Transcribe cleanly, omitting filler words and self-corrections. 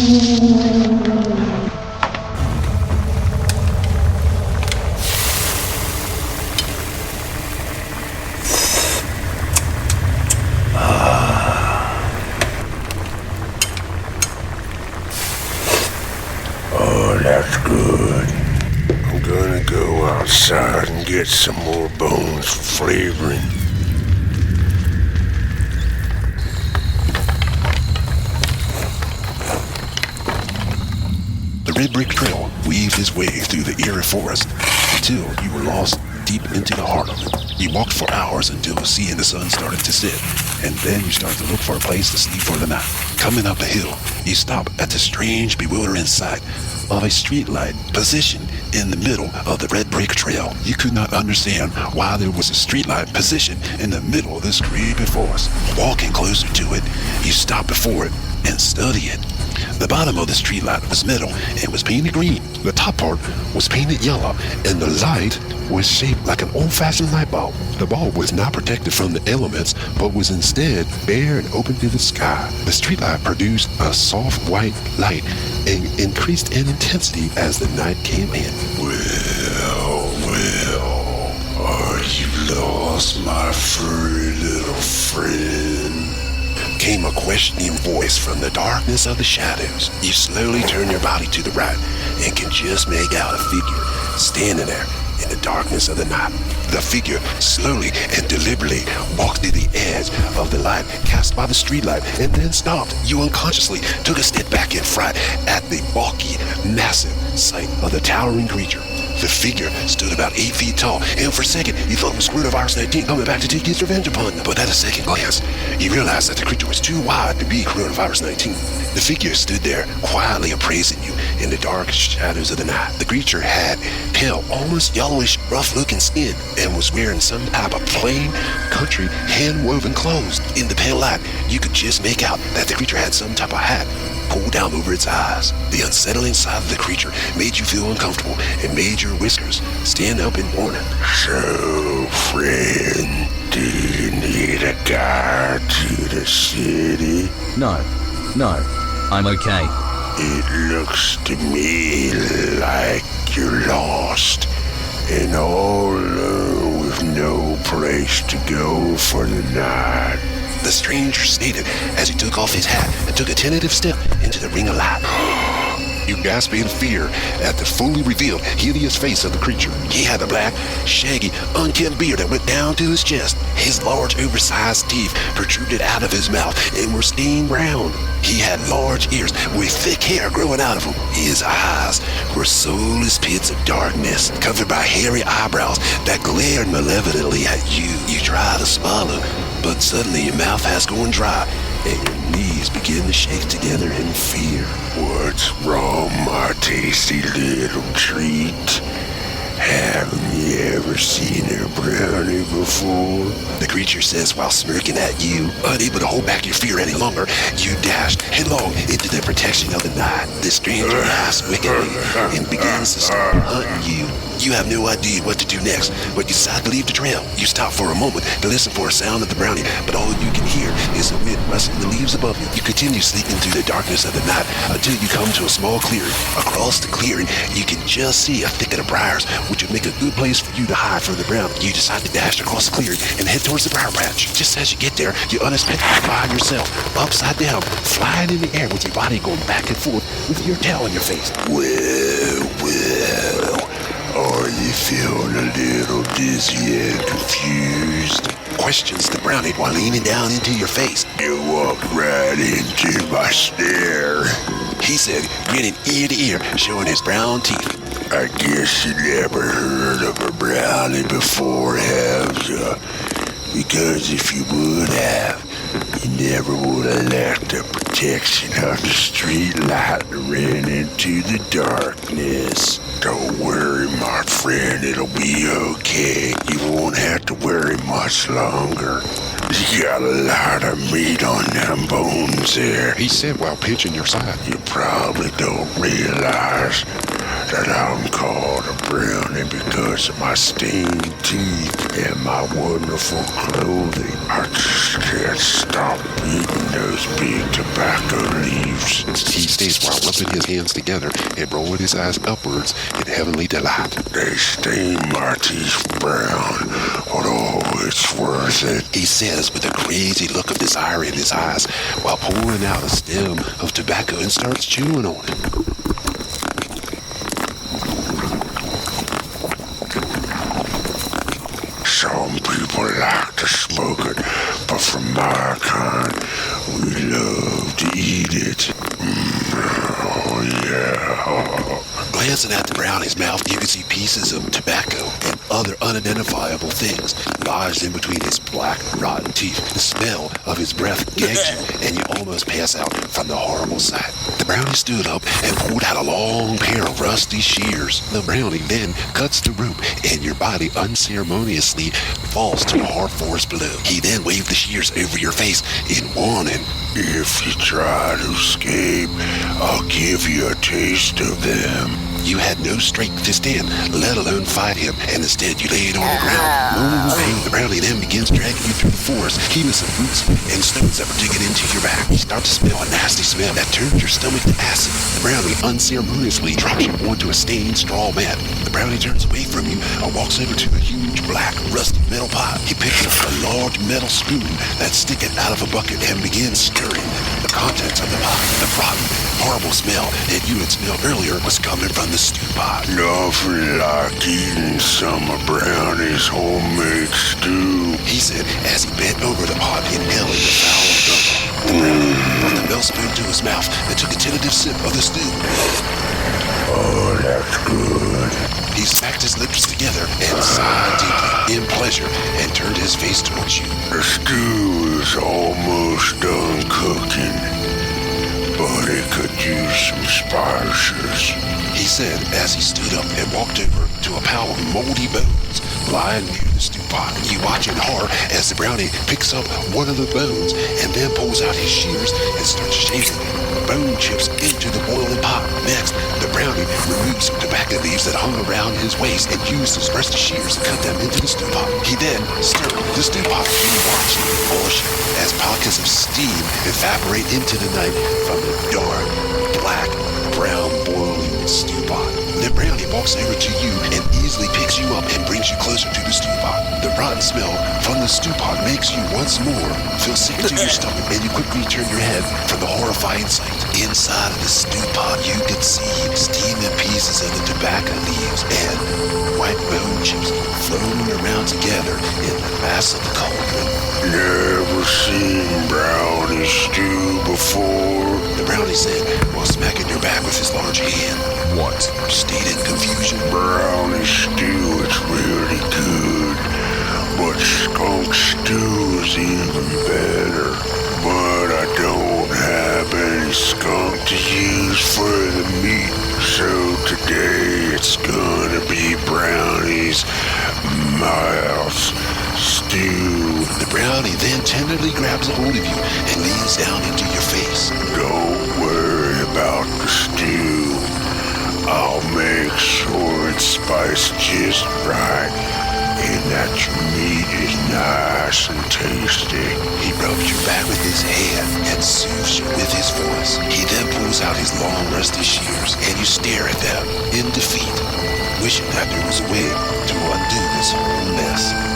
Oh, that's good. I'm gonna go outside and get some more bones for flavoring. The red brick trail weaved his way through the eerie forest until you were lost deep into the heart of it. You walked for hours until seeing the sun started to set, and then you started to look for a place to sleep for the night. Coming up a hill, you stop at the strange, bewildering sight of a streetlight positioned in the middle of the red brick trail. You could not understand why there was a streetlight positioned in the middle of this creepy forest. Walking closer to it, you stop before it and study it. The bottom of the streetlight was metal and was painted green. The top part was painted yellow, and the light was shaped like an old-fashioned light bulb. The bulb was not protected from the elements, but was instead bare and open to the sky. The streetlight produced a soft white light and increased in intensity as the night came in. Well, are you lost, my furry little friend? Came a questioning voice from the darkness of the shadows. You slowly turn your body to the right and can just make out a figure standing there in the darkness of the night. The figure slowly and deliberately walked to the edge of the light cast by the streetlight and then stopped. You unconsciously took a step back in fright at the bulky, massive sight of the towering creature. The figure stood about 8 feet tall, and for a second, you thought it was Coronavirus 19 coming back to take his revenge upon you. But at a second glance, you realized that the creature was too wide to be Coronavirus 19. The figure stood there, quietly appraising you in the dark shadows of the night. The creature had pale, almost yellowish, rough-looking skin, and was wearing some type of plain, country, hand-woven clothes. In the pale light, you could just make out that the creature had some type of hat pulled down over its eyes. The unsettling sight of the creature made you feel uncomfortable and made your whiskers stand up in warning. So, friend, do you need a guide to the city? No, I'm okay. It looks to me like you're lost and all alone with no place to go for the night. The stranger stated as he took off his hat and took a tentative step into the ring of light. You gasped in fear at the fully revealed, hideous face of the creature. He had a black, shaggy, unkempt beard that went down to his chest. His large, oversized teeth protruded out of his mouth and were stained brown. He had large ears with thick hair growing out of them. His eyes were soulless pits of darkness, covered by hairy eyebrows that glared malevolently at you. You try to swallow, but suddenly your mouth has gone dry and your knees begin to shake together in fear. What's wrong, my tasty little treat? Haven't you ever seen a brownie before? The creature says while smirking at you. Unable to hold back your fear any longer, you dashed headlong into the protection of the night. The stranger laughs wickedly and begins to start hunting you. You have no idea what to do next, but you decide to leave the trail. You stop for a moment to listen for a sound of the brownie, but all you can hear is the wind rustling the leaves above you. You continue sneaking through the darkness of the night until you come to a small clearing. Across the clearing, you can just see a thicket of briars, which would make a good place for you to hide from the brownie. You decide to dash across the clearing and head towards the briar patch. Just as you get there, you unexpectedly find yourself upside down, flying in the air with your body going back and forth with your tail on your face. Well, are you feeling a little dizzy and confused? Questions the brownie while leaning down into your face. You walked right into my snare, he said, grinning ear to ear, showing his brown teeth. I guess you never heard of a brownie before, have you? Because if you would have, you never would have left the protection of the street light and ran into the darkness. Don't worry, my friend, it'll be okay. You won't have to worry much longer. You got a lot of meat on them bones there, he said while pinching your side. You probably don't realize that I'm called a brownie because of my stained teeth and my wonderful clothing. I just can't stop eating those big tobacco leaves. He stays while clasping his hands together and rolling his eyes upwards in heavenly delight. They stain my teeth brown, but oh, it's worth it. He says with a crazy look of desire in his eyes while pulling out a stem of tobacco and starts chewing on it. Some people like to smoke it, but for my kind, we love to eat it. Oh yeah. Glancing at the brownie's mouth, you can see pieces of tobacco and other unidentifiable things lodged in between his black, rotten teeth. The smell of his breath gags you, and you almost pass out from the horrible sight. The brownie stood up and pulled out a long pair of rusty shears. The brownie then cuts the rope, and your body unceremoniously falls to a hard forest below. He then waved the shears over your face in warning. If you try to escape, I'll give you a taste of them. You had no strength to stand, let alone fight him, and instead you laid on the ground. Moaning with pain, the brownie then begins dragging you through the forest, heaving some roots and stones that were digging into your back. You start to smell a nasty smell that turns your stomach to acid. The brownie unceremoniously drops you onto a stained straw mat. The brownie turns away from you and walks over to a huge, black, rusty metal pot. He picks up a large metal spoon that's sticking out of a bucket and begins stirring the contents of the pot. The rotten, horrible smell that you had smelled earlier was coming from the stew pot. Nothing like eating some of Brownie's homemade stew, he said as he bent over the pot, inhaling the foul odor. The brownie brought the metal spoon to his mouth and took a tentative sip of the stew. Oh, that's good. He smacked his lips together and sighed deeply in pleasure and turned his face towards you. The stew is almost done cooking, but it could use some spices, he said as he stood up and walked over to a pile of moldy bones lying near the stew pot. You watch in horror as the brownie picks up one of the bones and then pulls out his shears and starts shaving bone chips into the boiling pot. Next, the brownie removes some tobacco leaves that hung around his waist and used his rusty shears to cut them into the stew pot. He then stirred the stew pot. You watched bush as pockets of steam evaporate into the night from the dark, black, brown boiling stew pot. The brownie walks over to you and easily picks you up and brings you closer to the stew pot. The rotten smell from the stew pot makes you once more feel sick to your stomach, and you quickly turn your head from the horrifying sight. Inside of the stew pot, you can see steaming pieces of the tobacco leaves and white bone chips floating around together in the mass of the cauldron. Never seen Brownie stew before, the brownie said while smacking your back with his large hand. What? Stayed in confusion. Brownie stew is really good, but skunk stew is even better. But I don't have any skunk to use for the meat, so today it's gonna be Brownie's mouth stew. The brownie then tenderly grabs a hold of you and leans down into your face. Don't worry about the stew. I'll make sure it's spiced just right, and that your meat is nice and tasty. He rubs your back with his hand and soothes you with his voice. He then pulls out his long rusty shears, and you stare at them in defeat, wishing that there was a way to undo this whole mess.